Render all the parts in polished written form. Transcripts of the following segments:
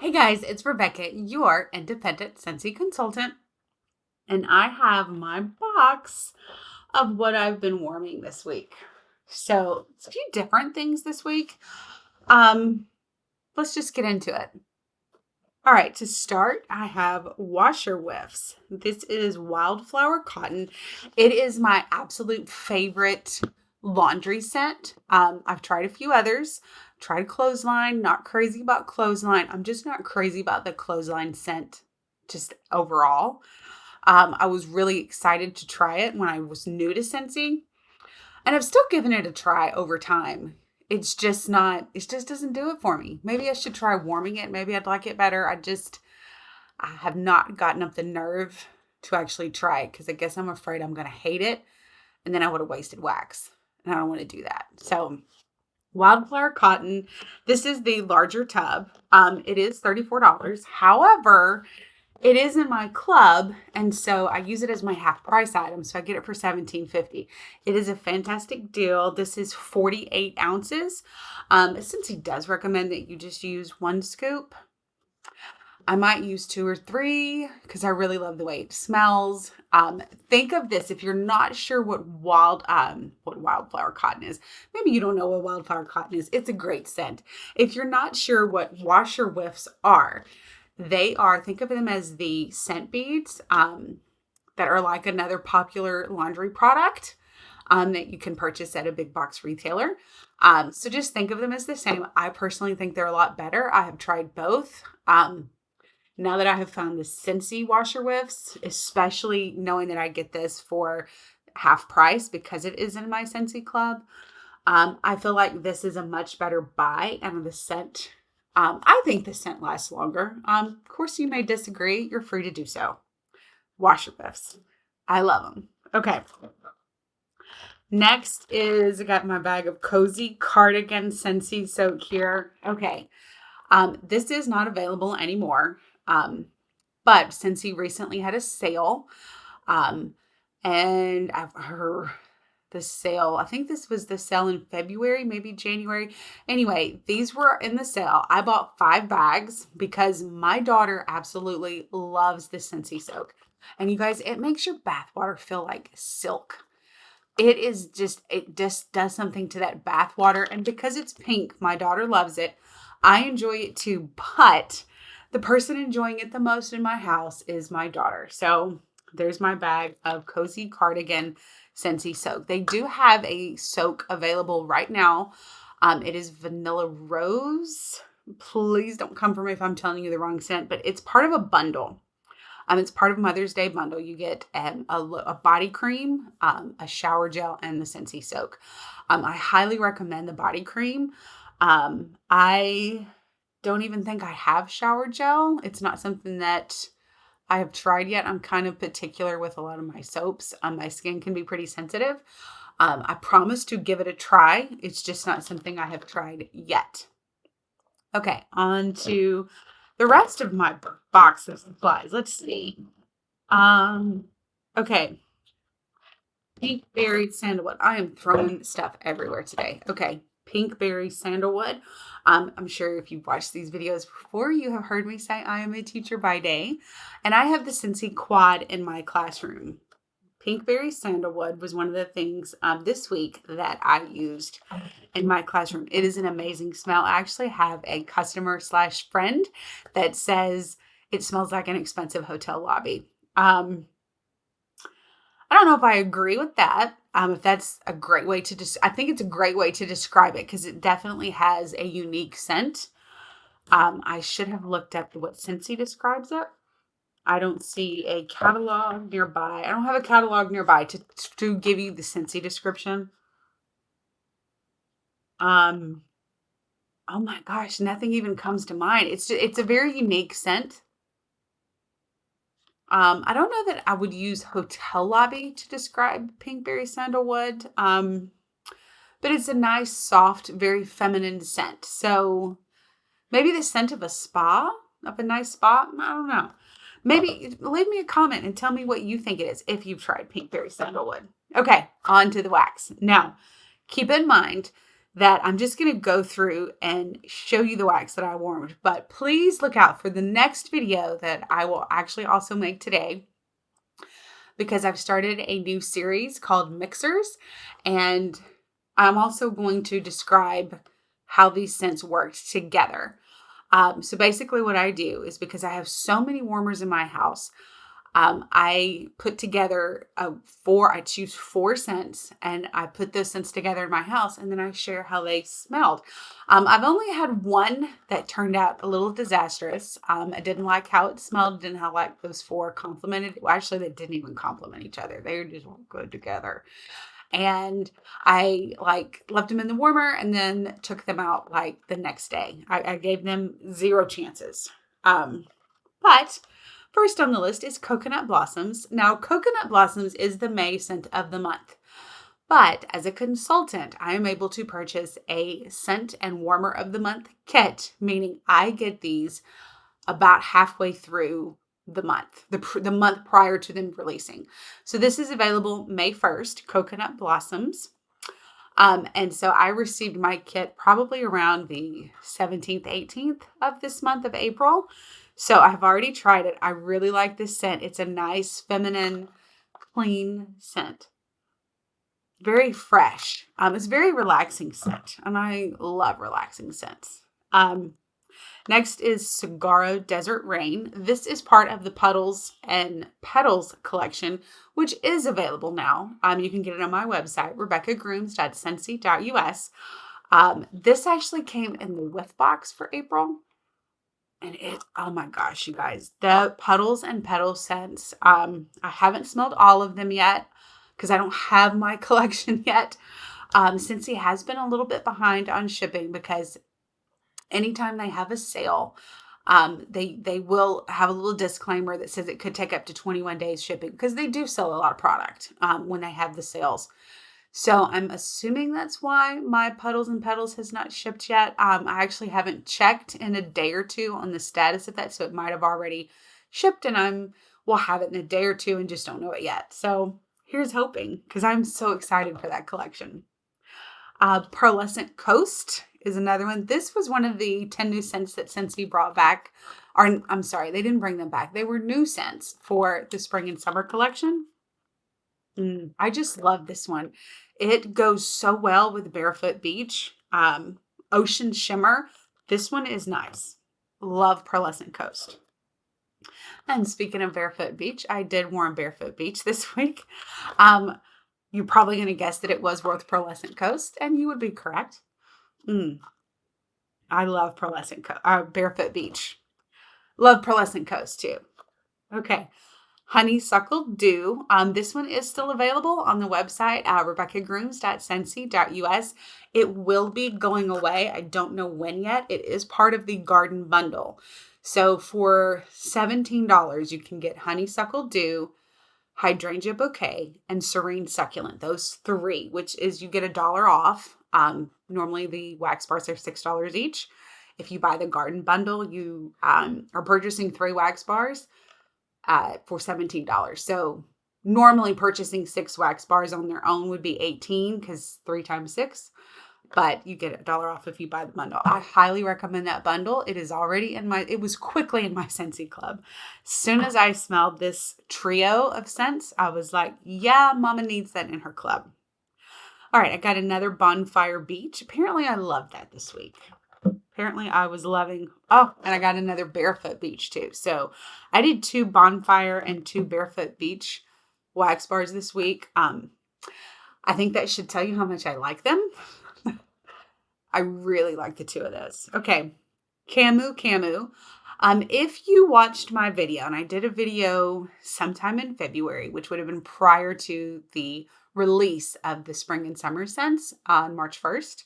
Hey guys, it's Rebecca, your independent Scentsy consultant, and I have my box of what I've been warming this week. So it's a few different things this week. Um, let's just get into it. All right, to start, I have washer whiffs. This is wildflower cotton. It is my absolute favorite laundry scent. I've tried a few others. Tried clothesline, not crazy about clothesline. I'm just not crazy about the clothesline scent just overall. I was really excited to try it when I was new to Scentsy, and I've still given it a try over time. It's just not, it just doesn't do it for me. Maybe I should try warming it. Maybe I'd like it better. I have not gotten up the nerve to actually try it because I guess I'm afraid I'm going to hate it and then I would have wasted wax. And I don't want to do that. So, wildflower cotton. This is the larger tub. It is $34. However, it is in my club, and so I use it as my half price item. So I get it for $17.50. It is a fantastic deal. This is 48 ounces. Since he does recommend that you just use 1 scoop, I might use 2 or 3 because I really love the way it smells. Think of this if you're not sure what wildflower cotton is. Maybe you don't know what wildflower cotton is. It's a great scent. If you're not sure what washer whiffs are, think of them as the scent beads that are like another popular laundry product that you can purchase at a big box retailer. So just think of them as the same. I personally think they're a lot better. I have tried both. Now that I have found the Scentsy washer whiffs, especially knowing that I get this for half price because it is in my Scentsy club, I feel like this is a much better buy, and the scent, I think the scent lasts longer. Of course, you may disagree. You're free to do so. Washer whiffs. I love them. Okay. Next is, I got my bag of Cozy Cardigan Scentsy Soak here. Okay. This is not available anymore. But Scentsy recently had a sale, and I've heard the sale, I think this was the sale in February, maybe January. Anyway, these were in the sale. I bought 5 bags because my daughter absolutely loves the Scentsy Soak. And you guys, it makes your bath water feel like silk. It just does something to that bath water. And because it's pink, my daughter loves it. I enjoy it too, but the person enjoying it the most in my house is my daughter. So there's my bag of Cozy Cardigan Scentsy Soak. They do have a soak available right now. It is vanilla rose. Please don't come for me if I'm telling you the wrong scent, but it's part of a bundle. It's part of Mother's Day bundle. You get a body cream, a shower gel, and the Scentsy Soak. I highly recommend the body cream. I don't even think I have shower gel. It's not something that I have tried yet. I'm kind of particular with a lot of my soaps. My skin can be pretty sensitive. I promise to give it a try. It's just not something I have tried yet. Okay, on to the rest of my box of supplies. Let's see. Okay. Pink berry sandalwood. I am throwing stuff everywhere today. Okay. Pink berry sandalwood. I'm sure if you've watched these videos before, you have heard me say I am a teacher by day, and I have the Scentsy quad in my classroom. Pink berry sandalwood was one of the things this week that I used in my classroom. It is an amazing smell. I actually have a customer / friend that says it smells like an expensive hotel lobby. I don't know if I agree with that. If that's a great way to I think it's a great way to describe it because it definitely has a unique scent. I should have looked up what Scentsy describes it. I don't see a catalog nearby. I don't have a catalog nearby to give you the Scentsy description. Oh my gosh, nothing even comes to mind. It's a very unique scent. I don't know that I would use hotel lobby to describe pinkberry sandalwood. But it's a nice, soft, very feminine scent. So maybe the scent of a nice spa. I don't know. Maybe leave me a comment and tell me what you think it is if you've tried pinkberry sandalwood. Okay, on to the wax. Now, keep in mind, that I'm just going to go through and show you the wax that I warmed. But please look out for the next video that I will actually also make today, because I've started a new series called Mixers, and I'm also going to describe how these scents work together. So basically what I do is, because I have so many warmers in my house, I put together I choose 4 scents, and I put those scents together in my house, and then I share how they smelled. I've only had one that turned out a little disastrous. I didn't like how it smelled, didn't like those 4 complemented. Well, actually, they didn't even complement each other. They just weren't good together. And I left them in the warmer and then took them out the next day. I gave them 0 chances. But first on the list is Coconut Blossoms. Now, Coconut Blossoms is the May scent of the month. But as a consultant, I am able to purchase a scent and warmer of the month kit, meaning I get these about halfway through the month, the month prior to them releasing. So this is available May 1st, Coconut Blossoms. And so I received my kit probably around the 17th, 18th of this month of April. So I've already tried it. I really like this scent. It's a nice, feminine, clean scent. Very fresh. It's a very relaxing scent, and I love relaxing scents. Next is Saguaro Desert Rain. This is part of the Puddles and Petals collection, which is available now. You can get it on my website, rebeccagrooms.scentsy.us. This actually came in the whiff box for April. And oh my gosh, you guys, the Puddles and Petals scents. I haven't smelled all of them yet because I don't have my collection yet. Scentsy has been a little bit behind on shipping, because anytime they have a sale, they will have a little disclaimer that says it could take up to 21 days shipping, because they do sell a lot of product when they have the sales. So I'm assuming that's why my Puddles and Petals has not shipped yet. I actually haven't checked in a day or two on the status of that, so it might have already shipped, and we'll have it in a day or two and just don't know it yet. So here's hoping, because I'm so excited for that collection. Pearlescent Coast is another one. This was one of the 10 new scents that Scentsy brought back. Or I'm sorry, they didn't bring them back. They were new scents for the spring and summer collection. I just love this one. It goes so well with Barefoot Beach. Ocean Shimmer. This one is nice. Love Pearlescent Coast. And speaking of Barefoot Beach, I did warm Barefoot Beach this week. You're probably going to guess that it was worth Pearlescent Coast, and you would be correct. I love Barefoot Beach. Love Pearlescent Coast too. Okay. Honeysuckle Dew. This one is still available on the website, rebeccagrooms.scentsy.us. It will be going away. I don't know when yet. It is part of the garden bundle. So for $17, you can get Honeysuckle Dew, Hydrangea Bouquet, and Serene Succulent. Those 3, which is you get $1 off. Normally the wax bars are $6 each. If you buy the garden bundle, you are purchasing 3 wax bars for $17. So normally purchasing 6 wax bars on their own would be $18, because 3 times 6. But you get $1 off if you buy the bundle. I highly recommend that bundle. It was quickly in my Scentsy club. As soon as I smelled this trio of scents, I was like, yeah, mama needs that in her club. All right, I got another Bonfire Beach. Apparently I loved that this week. Apparently I was loving, and I got another Barefoot Beach too. So I did 2 Bonfire and 2 Barefoot Beach wax bars this week. I think that should tell you how much I like them. I really like the 2 of those. Okay. Camu. If you watched my video, and I did a video sometime in February, which would have been prior to the release of the spring and summer scents on March 1st,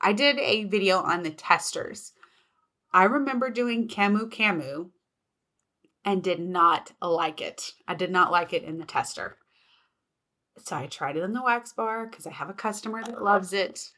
I did a video on the testers. I remember doing Camu and did not like it. I did not like it in the tester. So I tried it in the wax bar because I have a customer that loves it.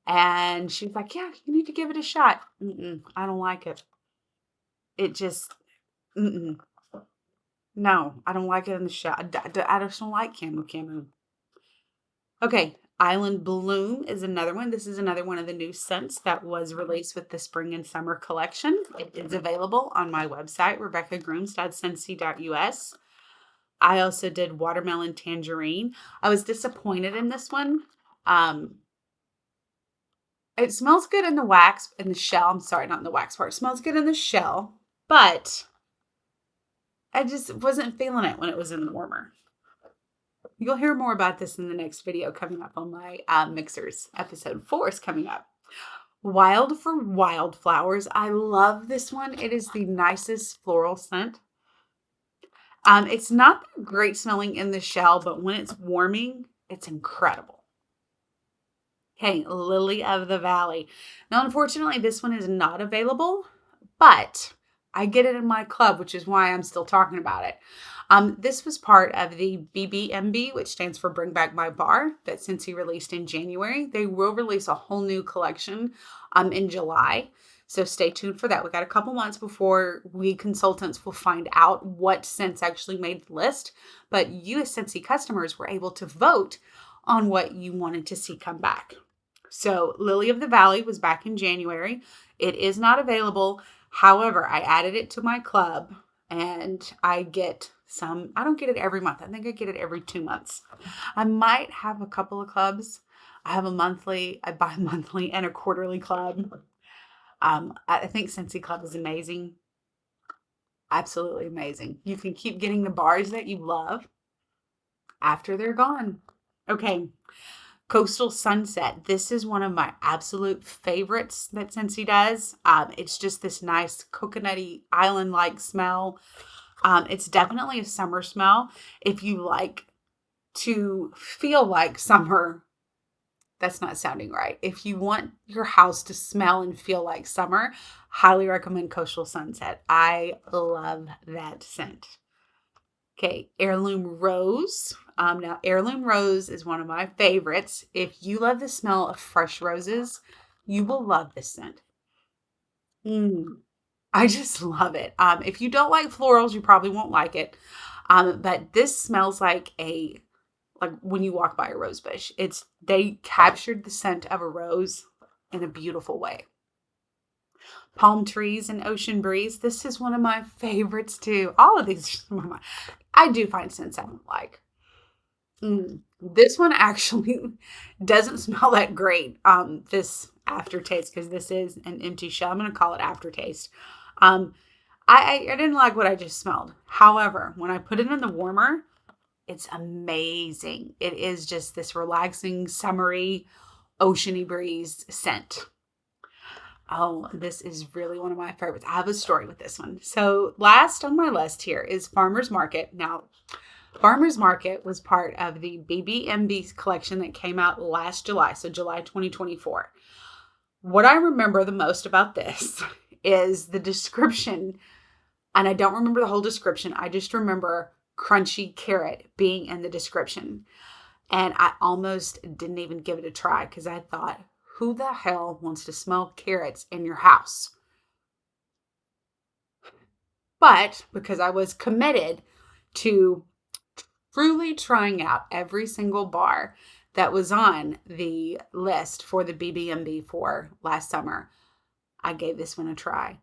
And she's like, yeah, you need to give it a shot. I don't like it. It just, no, I don't like it in the shot. I just don't like Camu. Okay. Island Bloom is another one. This is another one of the new scents that was released with the spring and summer collection. It is available on my website, rebeccagrooms.scentsy.us. I also did watermelon tangerine. I was disappointed in this one. It smells good in the wax, in the shell. I'm sorry, not in the wax part. It smells good in the shell, but I just wasn't feeling it when it was in the warmer. You'll hear more about this in the next video coming up on my mixers. Episode 4 is coming up. Wild for Wildflowers. I love this one. It is the nicest floral scent. It's not great smelling in the shell, but when it's warming, it's incredible. Okay, Lily of the Valley. Now, unfortunately, this one is not available, but I get it in my club, which is why I'm still talking about it. This was part of the BBMB, which stands for Bring Back My Bar, that Scentsy released in January. They will release a whole new collection in July. So stay tuned for that. We got a couple months before we consultants will find out what scents actually made the list. But you as Scentsy customers were able to vote on what you wanted to see come back. So Lily of the Valley was back in January. It is not available. However, I added it to my club and I get some. I don't get it every month. I think I get it every 2 months. I might have a couple of clubs. I have a monthly, I buy a monthly and a quarterly club. I think Scentsy Club is amazing. Absolutely amazing. You can keep getting the bars that you love after they're gone. Okay. Coastal Sunset. This is one of my absolute favorites that Scentsy does. It's just this nice coconutty island-like smell. It's definitely a summer smell. If you like to feel like summer, that's not sounding right. If you want your house to smell and feel like summer, highly recommend Coastal Sunset. I love that scent. Okay, Heirloom Rose. Now, Heirloom Rose is one of my favorites. If you love the smell of fresh roses, you will love this scent. I just love it. If you don't like florals, you probably won't like it. But this smells like when you walk by a rose bush. They captured the scent of a rose in a beautiful way. Palm Trees and Ocean Breeze. This is one of my favorites too. All of these are I do find scents I don't like. This one actually doesn't smell that great. This aftertaste, because this is an empty shell. I'm going to call it aftertaste. I didn't like what I just smelled. However, when I put it in the warmer, it's amazing. It is just this relaxing, summery, oceany breeze scent. Oh, this is really one of my favorites. I have a story with this one. So last on my list here is Farmer's Market. Now, Farmer's Market was part of the BBMB collection that came out last July, so July 2024. What I remember the most about this is the description, and I don't remember the whole description. I just remember crunchy carrot being in the description. And I almost didn't even give it a try because I thought, who the hell wants to smell carrots in your house? But because I was committed to truly trying out every single bar that was on the list for the BBMB for last summer, I gave this one a try.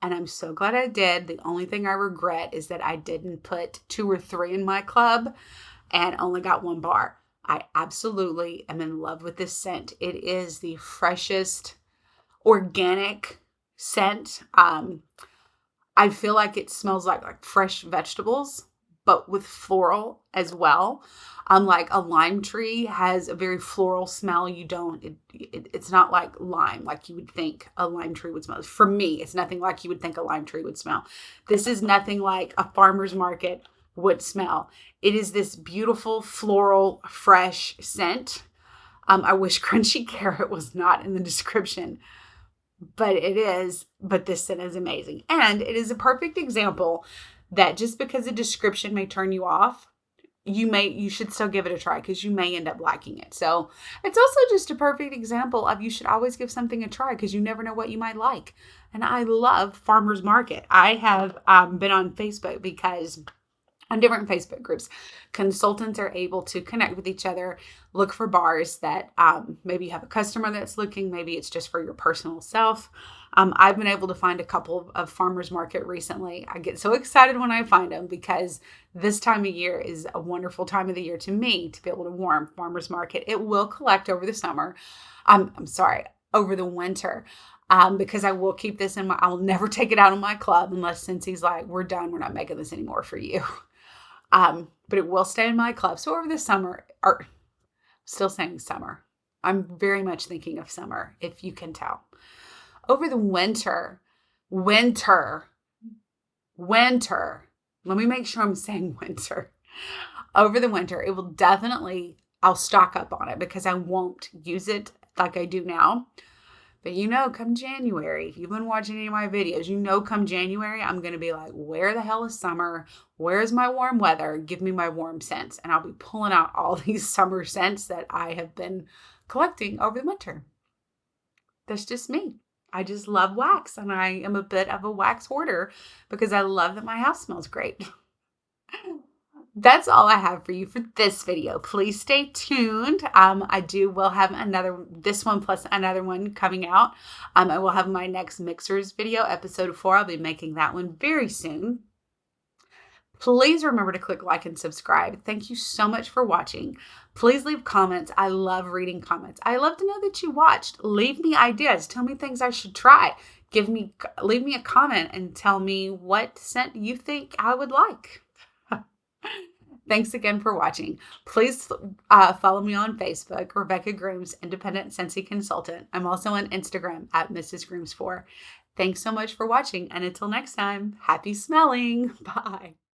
And I'm so glad I did. The only thing I regret is that I didn't put 2 or 3 in my club and only got 1 bar. I absolutely am in love with this scent. It is the freshest organic scent. I feel like it smells like fresh vegetables, but with floral as well. Like a lime tree has a very floral smell. It's not like lime, like you would think a lime tree would smell. For me, it's nothing like you would think a lime tree would smell. This is nothing like a farmer's market would smell. It is this beautiful floral, fresh scent. I wish crunchy carrot was not in the description, but it is. But this scent is amazing. And it is a perfect example that just because a description may turn you off, you should still give it a try because you may end up liking it. So it's also just a perfect example of you should always give something a try because you never know what you might like. And I love Farmer's Market. I have been on Facebook because on different Facebook groups. Consultants are able to connect with each other, look for bars that maybe you have a customer that's looking, maybe it's just for your personal self. I've been able to find a couple of farmers market recently. I get so excited when I find them because this time of year is a wonderful time of the year to me to be able to warm farmers market. It will collect over the summer. I'm sorry, over the winter. Because I will keep this I'll never take it out of my club unless Scensy's like, we're done. We're not making this anymore for you. But it will stay in my club. So over the summer, or still saying summer, I'm very much thinking of summer, if you can tell. Over the winter, let me make sure I'm saying winter. Over the winter, it will definitely, I'll stock up on it because I won't use it like I do now. But come January, if you've been watching any of my videos, come January, I'm going to be like, where the hell is summer? Where's my warm weather? Give me my warm scents. And I'll be pulling out all these summer scents that I have been collecting over the winter. That's just me. I just love wax, and I am a bit of a wax hoarder because I love that my house smells great. That's all I have for you for this video. Please stay tuned. Will have this one plus another one coming out. I will have my next mixers video, episode 4. I'll be making that one very soon. Please remember to click like and subscribe. Thank you so much for watching. Please leave comments. I love reading comments. I love to know that you watched. Leave me ideas. Tell me things I should try. Leave me a comment and tell me what scent you think I would like. Thanks again for watching. Please follow me on Facebook, Rebecca Grooms, Independent Scentsy Consultant. I'm also on Instagram at Mrs. Grooms4. Thanks so much for watching, and until next time, happy smelling. Bye.